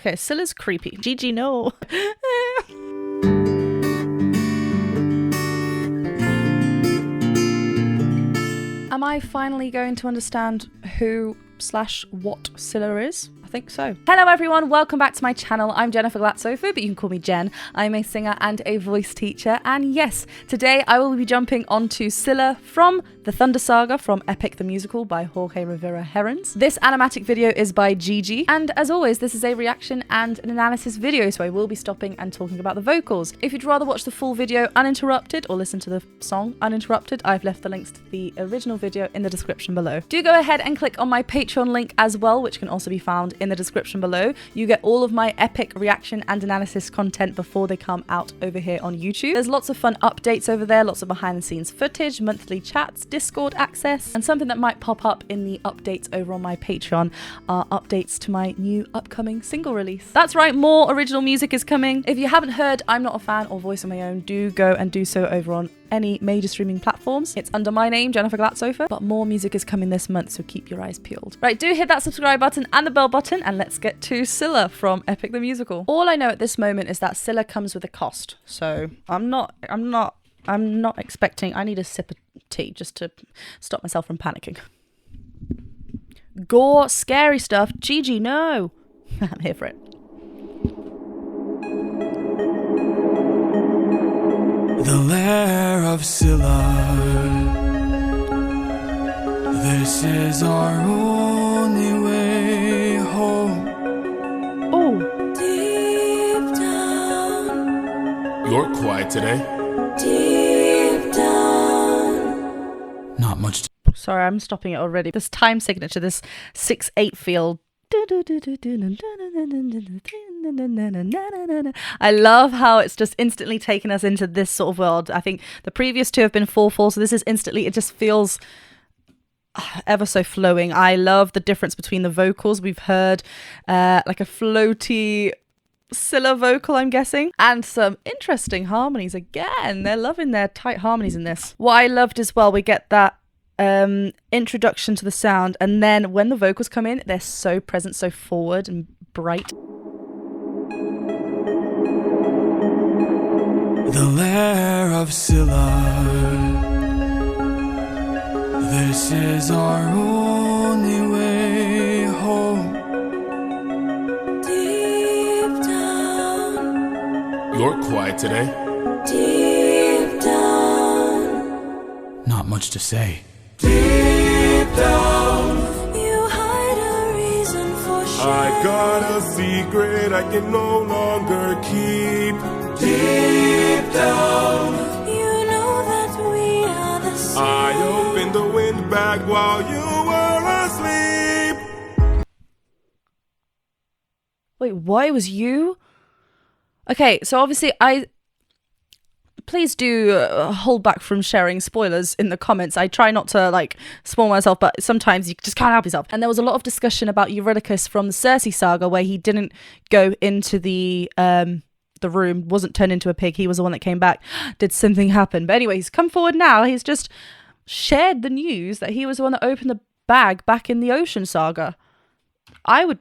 Okay, Scylla's creepy. Gigi, no. Am I finally going to understand who/what Scylla is? I think so. Hello everyone, welcome back to my channel. I'm Jennifer Glatzhofer, but you can call me Jen. I'm a singer and a voice teacher, and yes, today I will be jumping onto Scylla from the Thunder Saga from Epic the Musical by Jorge Rivera Herrans. This animatic video is by Gigi, and as always, this is a reaction and an analysis video, so I will be stopping and talking about the vocals. If you'd rather watch the full video uninterrupted or listen to the song uninterrupted, I've left the links to the original video in the description below. Do go ahead and click on my Patreon link as well, which can also be found in the description below. You get all of my epic reaction and analysis content before they come out over here on YouTube. There's lots of fun updates over there, lots of behind the scenes footage, monthly chats, Discord access, and something that might pop up in the updates over on my Patreon are updates to my new upcoming single release. That's right, more original music is coming. If you haven't heard I'm Not a Fan or Voice of My Own, do go and do so over on any major streaming platforms. It's under my name, Jennifer Glatzhofer, but more music is coming this month, so keep your eyes peeled. Right, do hit that subscribe button and the bell button, and let's get to Scylla from Epic the Musical. All I know at this moment is that Scylla comes with a cost, so I'm not expecting. I need a sip of tea just to stop myself from panicking. Gore, scary stuff. Gigi, no. I'm here for it. The lair of Scylla. This is our only way home. Oh. Deep down. You're quiet today. Deep down. Not much. Sorry, I'm stopping it already. This time signature, this 6/8 feel. I love how it's just instantly taken us into this sort of world. I think the previous two have been 4/4, so this is instantly, it just feels ever so flowing. I love the difference between the vocals. We've heard like a floaty Scylla vocal, I'm guessing, and some interesting harmonies again. They're loving their tight harmonies in this. What I loved as well, we get that introduction to the sound, and then when the vocals come in, they're so present, so forward and bright. The lair of Scylla. This is our only way home. Deep down. You're quiet today. Deep down. Not much to say. Deep down, You hide a reason for shame. I got a secret I can no longer keep. Deep down, You know that we are the same. I opened the wind bag while you were asleep. Wait, why it was you? Okay, so obviously please do hold back from sharing spoilers in the comments. I try not to like spoil myself, but sometimes you just can't help yourself. And there was a lot of discussion about Eurylochus from the Circe saga, where he didn't go into the room, wasn't turned into a pig. He was the one that came back. Did something happen? But anyway, he's come forward now. He's just shared the news that he was the one that opened the bag back in the Ocean saga. I'd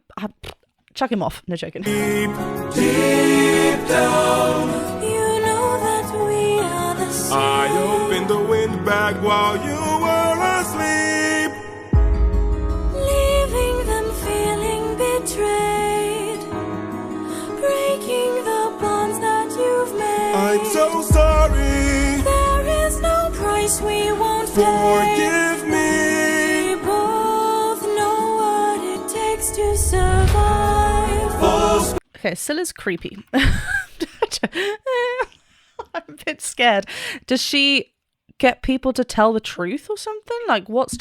chuck him off. No joking. Deep, deep down, You know that we are the same. I opened the wind bag while you were asleep. Leaving them feeling betrayed. Breaking the bonds that you've made. I'm so sorry. There is no price we won't pay. Forgive me. We both know what it takes to survive. Okay, Scylla's creepy. I'm a bit scared. Does she get people to tell the truth or something? Like, what's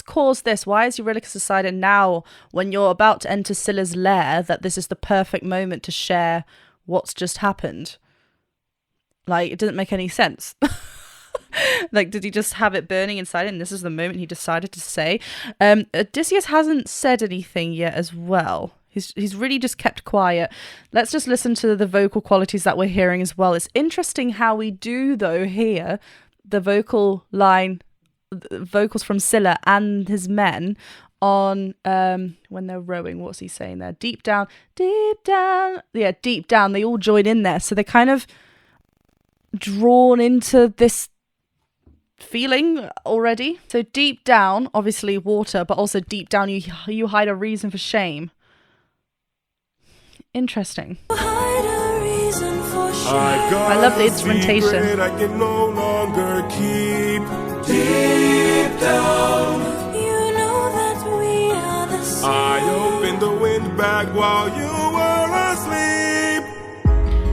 caused this? Why has Eurylochus decided now, when you're about to enter Scylla's lair, that this is the perfect moment to share what's just happened? Like, it doesn't make any sense. Like, did he just have it burning inside and this is the moment he decided to say? Odysseus hasn't said anything yet as well. He's really just kept quiet. Let's just listen to the vocal qualities that we're hearing as well. It's interesting how we do, though, hear the vocal line, vocals from Scylla and his men on when they're rowing. What's he saying there? Deep down, yeah, deep down, they all join in there, so they're kind of drawn into this feeling already. So deep down, obviously water, but also deep down you hide a reason for shame. Interesting. I love the instrumentation. I can no longer keep deep down. You know that we are the same. I opened the wind bag while you were asleep.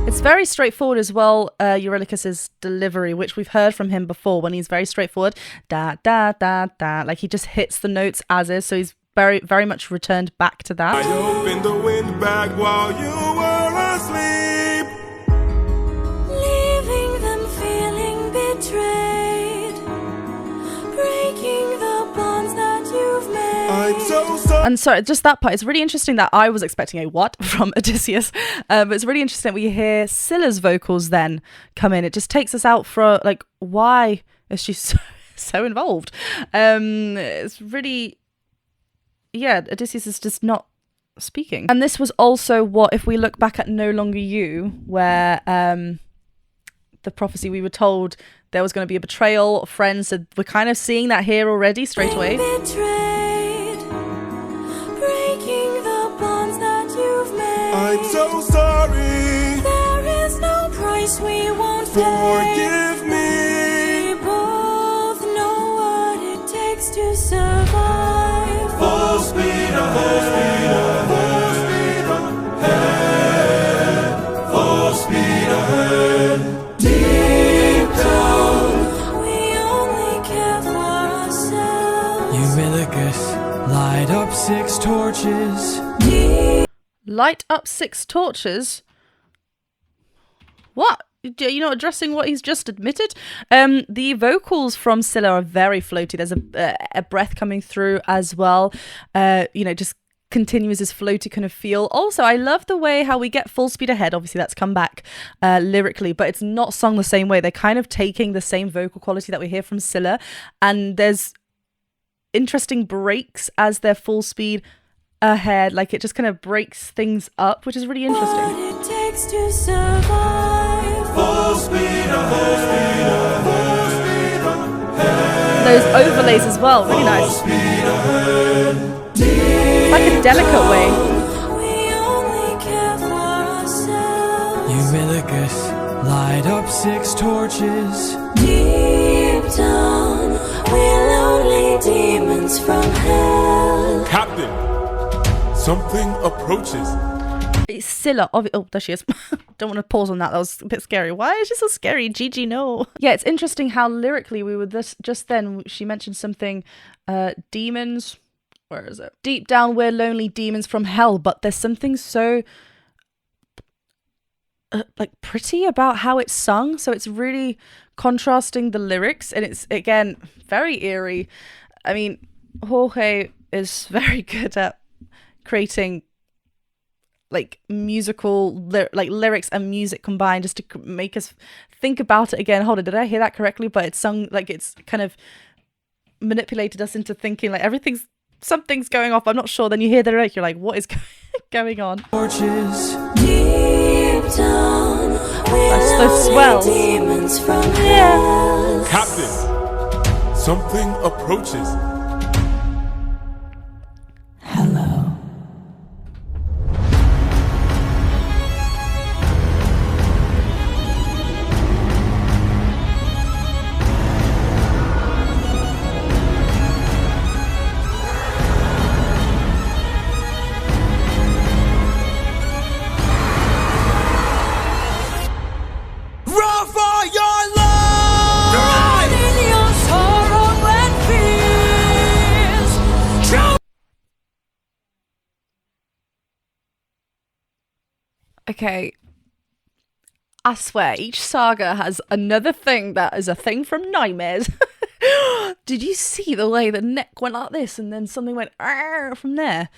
It's very straightforward as well, Eurylochus's delivery, which we've heard from him before when he's very straightforward. Da, da, da, da. Like he just hits the notes as is, so he's very, very much returned back to that. I opened the wind bag while you were asleep. Leaving them feeling betrayed. Breaking the bonds that you've made. I'm so sorry. And sorry, just that part. It's really interesting that I was expecting a what from Odysseus. But it's really interesting that we hear Scylla's vocals then come in. It just takes us out for, like, why is she so involved? It's really... Yeah, Odysseus is just not speaking. And this was also what, if we look back at No Longer You, where the prophecy we were told there was going to be a betrayal of friends, so we're kind of seeing that here already straight away. Betrayed. Breaking the bonds that you've made. I'm so sorry. There is no price we won't pay. Forgive me. We both know what it takes to survive. Full speed ahead. Full speed ahead. Full speed ahead. Deep down. We only care for ourselves. Eurylochus, light up 6 torches. Light up 6 torches? What? Are you not addressing what he's just admitted? The vocals from Scylla are very floaty. There's a breath coming through as well. Just continues this floaty kind of feel. Also, I love the way how we get Full Speed Ahead. Obviously, that's come back lyrically, but it's not sung the same way. They're kind of taking the same vocal quality that we hear from Scylla, and there's interesting breaks as they're full speed ahead. Like, it just kind of breaks things up, which is really interesting. What it takes to survive. Full speed ahead. Full speed ahead. Those overlays as well, really nice. Full speed ahead. It's like a delicate way. We only care for ourselves. Eurylochus, light up 6 torches. Deep down, we're lonely demons from hell. Captain, something approaches. It's Scylla. Oh, there she is. Don't want to pause on that. That was a bit scary. Why is she so scary? Gigi, no. Yeah, it's interesting how lyrically we were just then, she mentioned something, demons. Where is it? Deep down, we're lonely demons from hell. But there's something so pretty about how it's sung. So it's really contrasting the lyrics. And it's, again, very eerie. I mean, Jorge is very good at creating musical lyrics and music combined, just to make us think about it again. Hold on, did I hear that correctly? But it's sung it's kind of manipulated us into thinking something's going off. I'm not sure. Then you hear the lyric, you're like, what is going on? Torches. Deep down, we're those swells. demons from hell. Captain, something approaches. Hello. Okay, I swear, each saga has another thing that is a thing from nightmares. Did you see the way the neck went like this and then something went from there?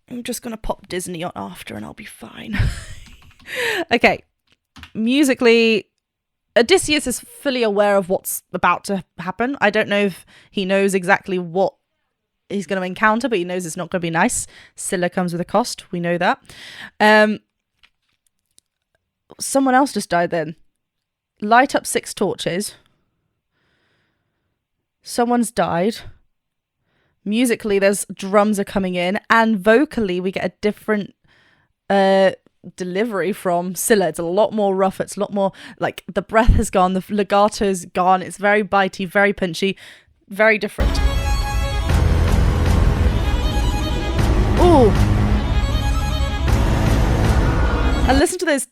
I'm just going to pop Disney on after and I'll be fine. Okay, musically, Odysseus is fully aware of what's about to happen. I don't know if he knows exactly what he's going to encounter, but he knows it's not going to be nice. Scylla comes with a cost. We know that. Someone else just died then. Light up 6 torches. Someone's died. Musically, there's drums are coming in, and vocally, we get a different delivery from Scylla. It's a lot more rough. It's a lot more like the breath has gone, the legato's gone. It's very bitey, very punchy, very different. Ooh. And listen to those.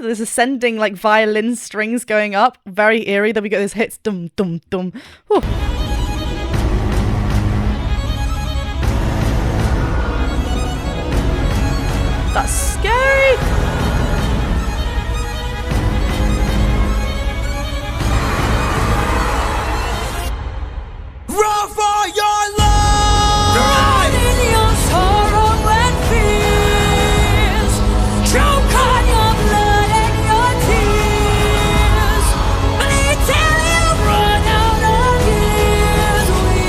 There's ascending like violin strings going up, very eerie. Then we get those hits, dum dum dum. Ooh. That's scary. Run for your life! Run in your sorrow and fears. Choke on your blood and your tears. Bleed till you run out of years. We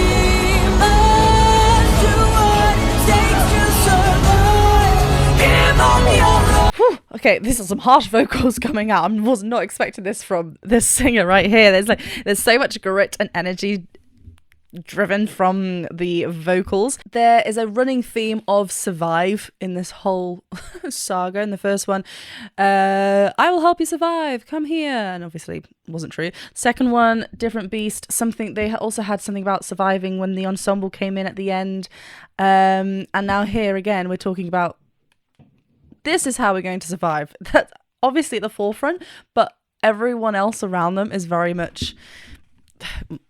must do what it takes to survive. Give up your Whew. Okay, this is some harsh vocals coming out. I was not expecting this from this singer right here. There's so much grit and energy driven from the vocals. There is a running theme of survive in this whole saga. In the first one, I will help you survive, come here, and obviously wasn't true. Second one, different beast. Something they also had something about surviving when the ensemble came in at the end, and now here again we're talking about this is how we're going to survive. That's obviously at the forefront, but everyone else around them is very much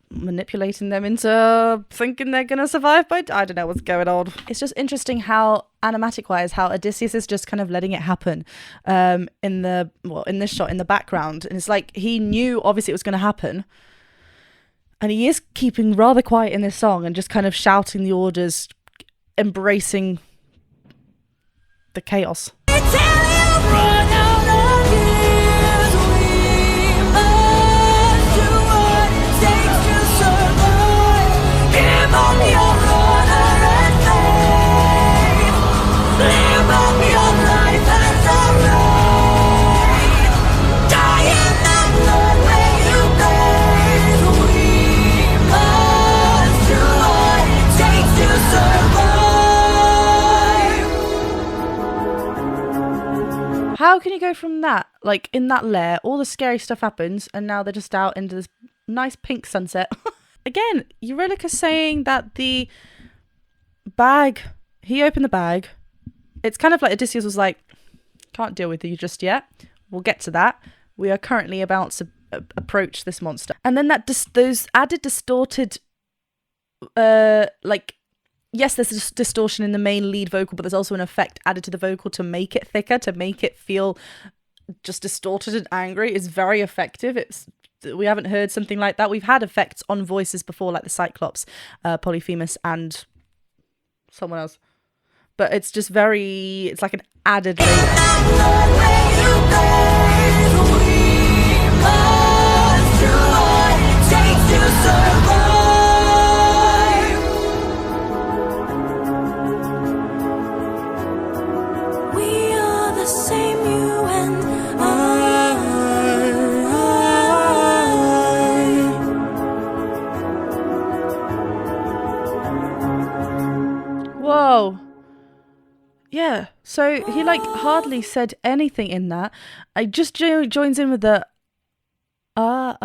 manipulating them into thinking they're gonna survive by I don't know what's going on. It's just interesting how animatic wise how Odysseus is just kind of letting it happen in this shot in the background, and it's like he knew obviously it was going to happen, and he is keeping rather quiet in this song and just kind of shouting the orders, embracing the chaos. How can you go from that, like in that lair, all the scary stuff happens, and now they're just out into this nice pink sunset? Again, Eurylochus saying that the bag, he opened the bag. It's kind of like Odysseus was like, can't deal with you just yet. We'll get to that. We are currently about to approach this monster. And then that those added distorted, yes, there's this distortion in the main lead vocal, but there's also an effect added to the vocal to make it thicker, to make it feel just distorted and angry. It's very effective. We haven't heard something like that. We've had effects on voices before, like the Cyclops, Polyphemus, and someone else. But it's just it's like an added layer. Whoa. Yeah, so he hardly said anything in that. I just joins in with the at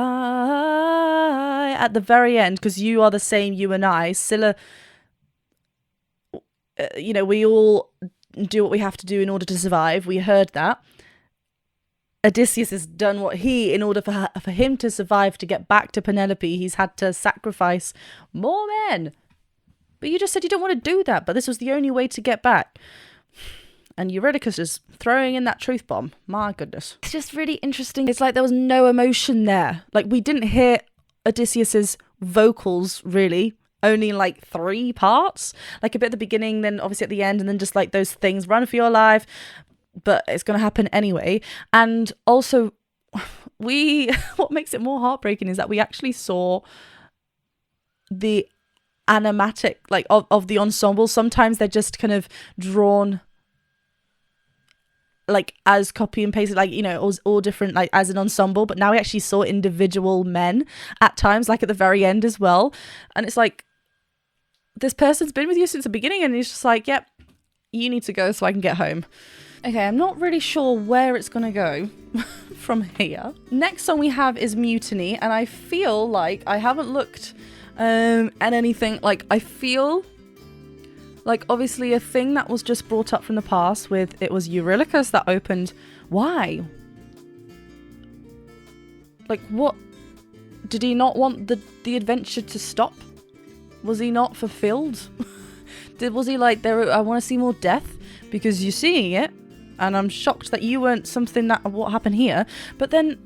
the very end, because you are the same, you and I. Scylla, we all do what we have to do in order to survive. We heard that. Odysseus has done what in order for him to survive, to get back to Penelope, he's had to sacrifice more men. But you just said you don't want to do that, but this was the only way to get back. And Eurylochus is throwing in that truth bomb. My goodness. It's just really interesting. It's like there was no emotion there. Like, we didn't hear Odysseus's vocals, really. Only in 3 parts. Like a bit at the beginning, then obviously at the end, and then just those things, run for your life. But it's going to happen anyway. And also, what makes it more heartbreaking is that we actually saw the animatic, like, of the ensemble. Sometimes they're just kind of drawn like as copy and pasted, like, you know, all different, like as an ensemble, but now we actually saw individual men at times, like at the very end as well. And it's like, this person's been with you since the beginning, and he's just like, yep, you need to go so I can get home. Okay, I'm not really sure where it's gonna go from here. Next song we have is Mutiny, and I feel like I haven't looked at anything. Like, I feel like obviously a thing that was just brought up from the past with, it was Eurylochus that opened. Why? Like, what? Did he not want the adventure to stop? Was he not fulfilled? Was he like, I want to see more death because you're seeing it, and I'm shocked that you weren't something that what happened here. But then,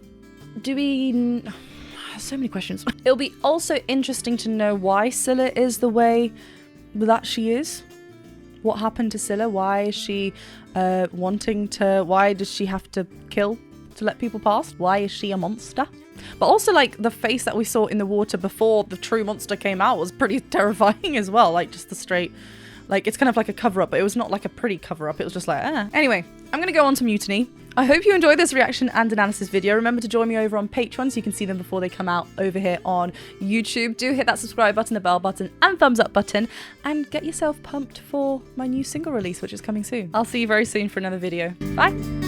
so many questions. It'll be also interesting to know why Scylla is the way that she is. What happened to Scylla? Why is she why does she have to kill to let people past? Why is she a monster? But also, like, the face that we saw in the water before the true monster came out was pretty terrifying as well. Like, just the straight, like, it's kind of like a cover-up, but it was not like a pretty cover-up. It was just like, Anyway, I'm gonna go on to Mutiny. I hope you enjoyed this reaction and analysis video. Remember to join me over on Patreon so you can see them before they come out over here on YouTube. Do hit that subscribe button, the bell button, and thumbs up button, and get yourself pumped for my new single release, which is coming soon. I'll see you very soon for another video. Bye!